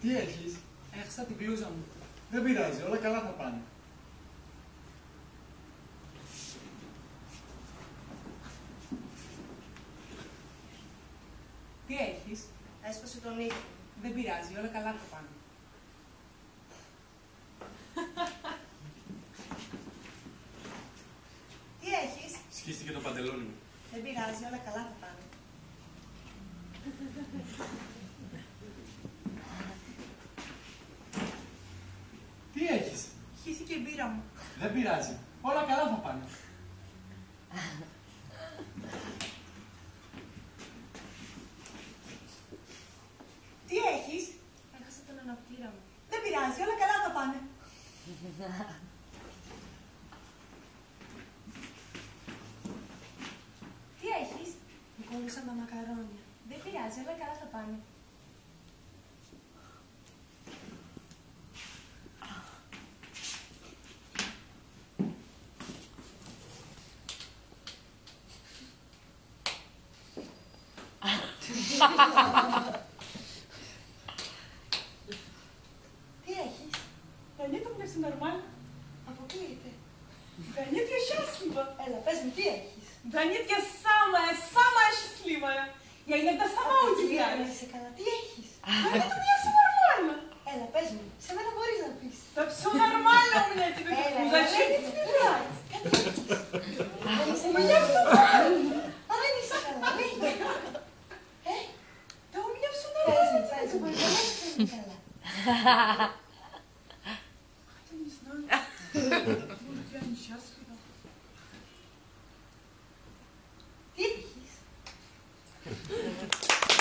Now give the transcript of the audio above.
Τι έχεις? Έχασα την μπλούζα μου. Δεν πειράζει, όλα καλά θα πάνε. Τι έχεις? Έσπασε τον ήλιο. Δεν πειράζει, όλα καλά θα πάνε. Τι έχεις? Σκίστηκε το παντελόνι μου. Δεν πειράζει, όλα καλά θα πάνε. Τι έχεις? Χύθηκε η μπύρα μου. Δεν πειράζει, όλα καλά θα πάνε. Τι έχεις? Έχασα τον αναπτήρα μου. Δεν πειράζει, όλα καλά θα πάνε. Τι έχεις? Μου κόλλησαν τα μακαρόνια. Δεν πειράζει, όλα καλά θα πάνε. Τι έχεις? Да нет, у меня все нормально. Αποκλείεται. Да нет, я счастлива. Έλα, πες μου, τι έχεις? Да нет, я самая счастливая. Я иногда сама Δεν удивляюсь. είσαι καλά. Τι έχεις? Да нет, у меня все нормально. Έλα, πες μου. Σε μένα μπορείς να πεις. Да все нормально у меня тебе. Έλα, Ну έλα, зачем έλα. мне тебе врать? Δεν είσαι У меня все нормально. Μα δεν είσαι καλά. Λέγε. Да у меня все Πες μου, нормально. πες μου. Δεν είσαι καλά. Я не знаю. Может, я несчастлива. Τι έχεις?